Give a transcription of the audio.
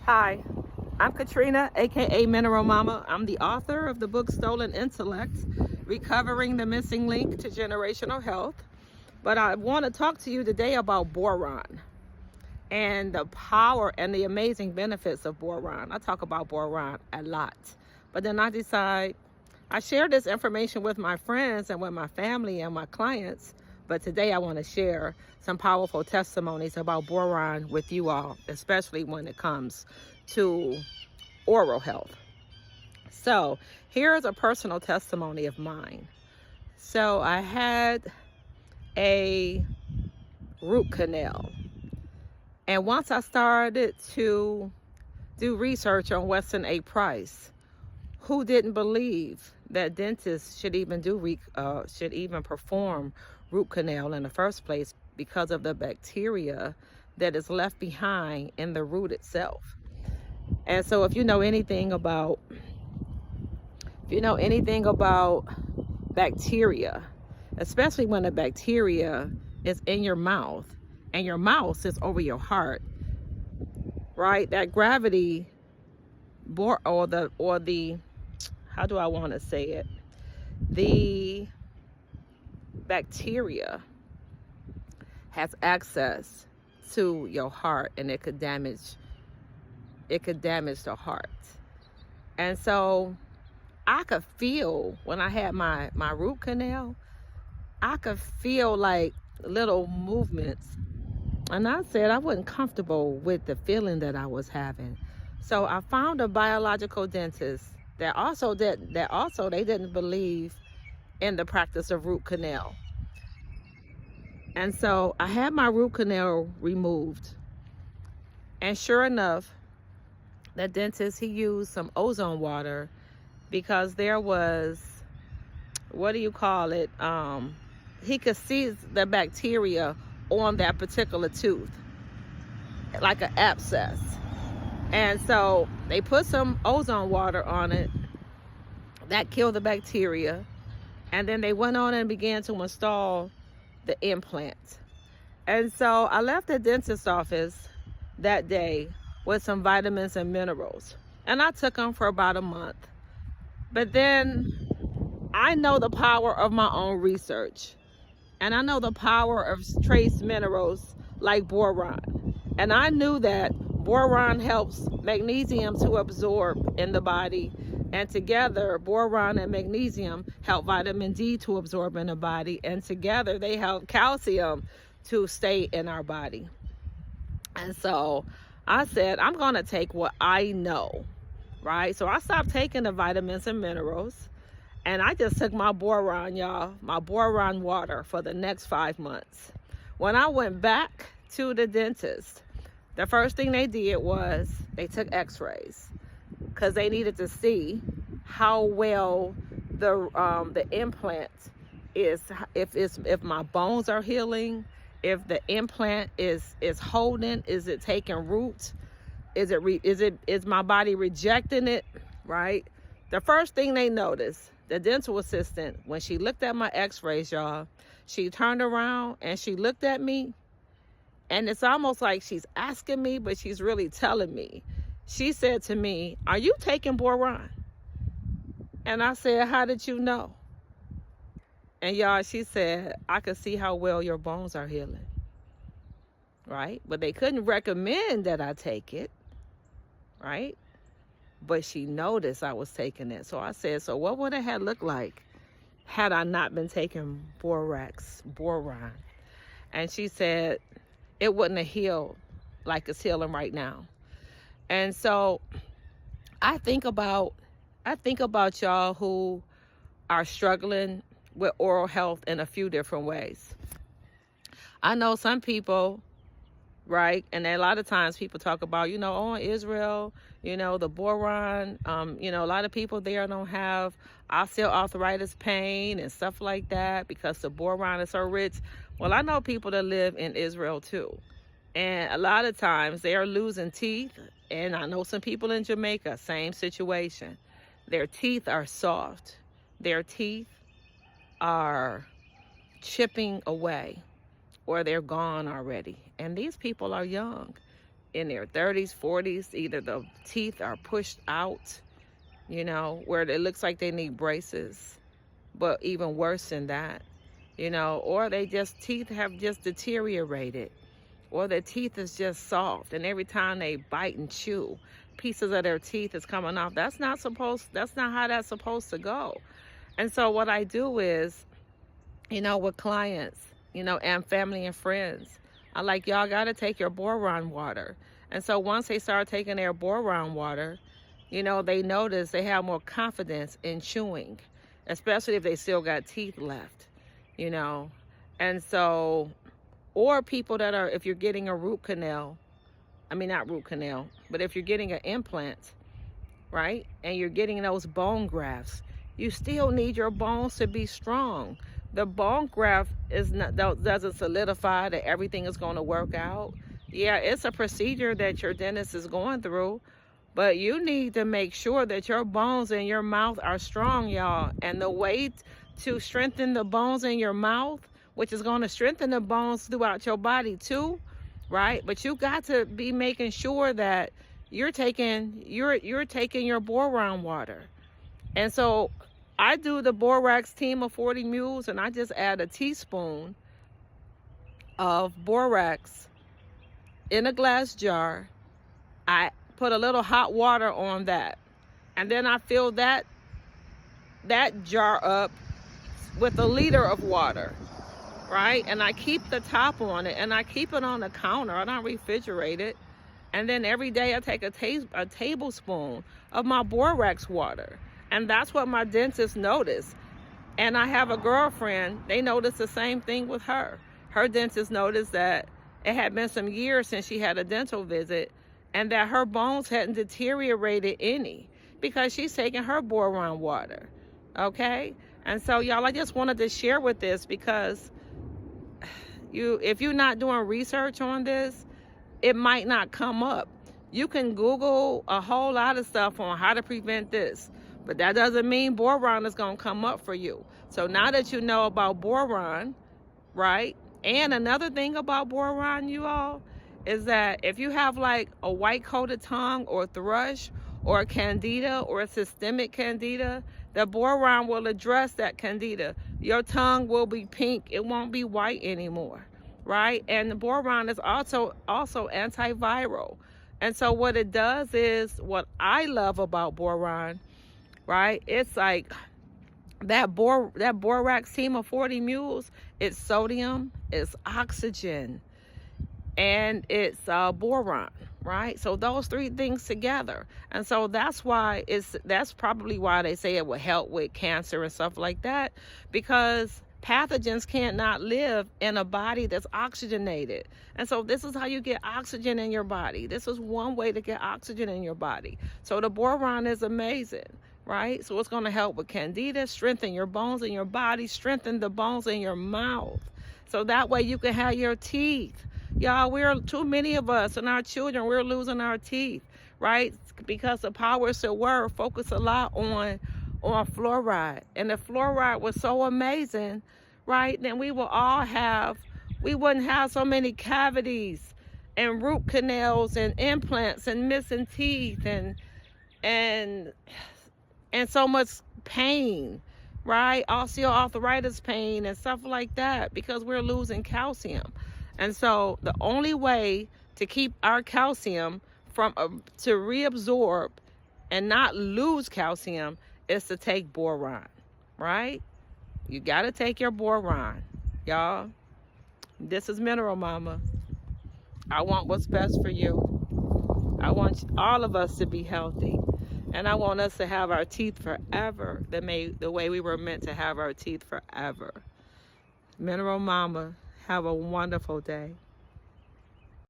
Hi, I'm Katrina, aka Mineral Mama. I'm the author of the book Stolen Intellect, Recovering the Missing Link to Generational Health. But I want to talk to you today about boron and the power and the amazing benefits of boron. I talk about boron a lot. But then I share this information with my friends and with my family and my clients. But today I want to share some powerful testimonies about boron with you all, especially when it comes to oral health. So here's a personal testimony of mine. So I had a root canal. And once I started to do research on Weston A. Price, who didn't believe that dentists should even perform root canal in the first place because of the bacteria that is left behind in the root itself. And so if you know anything about bacteria, especially when the bacteria is in your mouth and your mouth sits over your heart, right? That gravity or the how do I want to say it? The bacteria has access to your heart, and it could damage the heart. And so I could feel when I had my root canal, I could feel like little movements. And I said I wasn't comfortable with the feeling that I was having. So I found a biological dentist that also they didn't believe in the practice of root canal. And so I had my root canal removed. And sure enough, the dentist, he used some ozone water because there was, what do you call it? He could see the bacteria on that particular tooth, like an abscess. And so they put some ozone water on it that killed the bacteria. And then they went on and began to install the implant. And so I left the dentist's office that day with some vitamins and minerals. And I took them for about a month. But then I know the power of my own research. And I know the power of trace minerals like boron. And I knew that boron helps magnesium to absorb in the body. And together, boron and magnesium help vitamin D to absorb in the body. And together, they help calcium to stay in our body. And so I said, I'm going to take what I know, right? So I stopped taking the vitamins and minerals. And I just took my boron, y'all, my boron water for the next 5 months. When I went back to the dentist, the first thing they did was they took x-rays because they needed to see how well the implant is, if my bones are healing, if the implant is holding, is it taking root, is my body rejecting it, right? The first thing they noticed, the dental assistant, when she looked at my x-rays, y'all, she turned around and she looked at me, and it's almost like she's asking me, but she's really telling me. She said to me, "Are you taking boron?" And I said, "How did you know?" And y'all, she said, "I could see how well your bones are healing." Right? But they couldn't recommend that I take it. Right? But she noticed I was taking it. So I said, "So what would it have looked like had I not been taking boron?" And she said, "It wouldn't have healed like it's healing right now." And so I think about y'all who are struggling with oral health in a few different ways. I know some people, right? And a lot of times people talk about, oh, Israel, the boron, a lot of people there don't have osteoarthritis pain and stuff like that because the boron is so rich. Well, I know people that live in Israel too. And a lot of times they are losing teeth. And I know some people in Jamaica, same situation. Their teeth are soft. Their teeth are chipping away, or they're gone already. And these people are young. in their 30s, 40s, either the teeth are pushed out, you know, where it looks like they need braces, but even worse than that, you know, or they just, teeth have just deteriorated, or their teeth is just soft, and every time they bite and chew, pieces of their teeth is coming off. That's not how that's supposed to go. And so what I do is, you know, with clients, you know, and family and friends, I like, y'all got to take your boron water. And so once they start taking their boron water, you know, they notice they have more confidence in chewing, especially if they still got teeth left, you know. And so, or people that are, if you're getting a root canal, I mean, not root canal, but if you're getting an implant, right, and you're getting those bone grafts, you still need your bones to be strong. The bone graft doesn't solidify that everything is going to work out. Yeah, it's a procedure that your dentist is going through, but you need to make sure that your bones in your mouth are strong, y'all. And the way to strengthen the bones in your mouth, which is going to strengthen the bones throughout your body too, right? But you got to be making sure that you're taking your boron water. And so I do the borax team of 40 mules, and I just add a teaspoon of borax in a glass jar. I put a little hot water on that, and then I fill that jar up with a liter of water, right? And I keep the top on it, and I keep it on the counter. I don't refrigerate it. And then every day I take a tablespoon of my borax water. And that's what my dentist noticed. And I have a girlfriend, they noticed the same thing with her. Her dentist noticed that it had been some years since she had a dental visit, and that her bones hadn't deteriorated any because she's taking her boron water, okay? And so, y'all, I just wanted to share with this because if you're not doing research on this, it might not come up. You can Google a whole lot of stuff on how to prevent this, but that doesn't mean boron is going to come up for you. So now that you know about boron, right? And another thing about boron, you all, is that if you have like a white coated tongue or thrush or a candida or a systemic candida, the boron will address that candida. Your tongue will be pink. It won't be white anymore, right? And the boron is also antiviral. And so what it does is, what I love about boron, right? It's like that borax team of 40 mules, it's sodium, it's oxygen, and it's boron, right? So those three things together. And so that's probably why they say it will help with cancer and stuff like that, because pathogens can't not live in a body that's oxygenated. And so this is how you get oxygen in your body. This is one way to get oxygen in your body. So the boron is amazing, right? So it's going to help with candida, strengthen your bones in your body, strengthen the bones in your mouth. So that way you can have your teeth. Y'all, too many of us and our children, we're losing our teeth, right? Because the powers that were focus a lot on fluoride. And if fluoride was so amazing, right, then we wouldn't have so many cavities and root canals and implants and missing teeth and so much pain, right? Osteoarthritis pain and stuff like that, because we're losing calcium. And so the only way to keep our calcium to reabsorb and not lose calcium is to take boron, right? You got to take your boron, y'all. This is Mineral Mama. I want what's best for you. I want all of us to be healthy. And I want us to have our teeth forever, the way we were meant to have our teeth forever. Mineral Mama, have a wonderful day.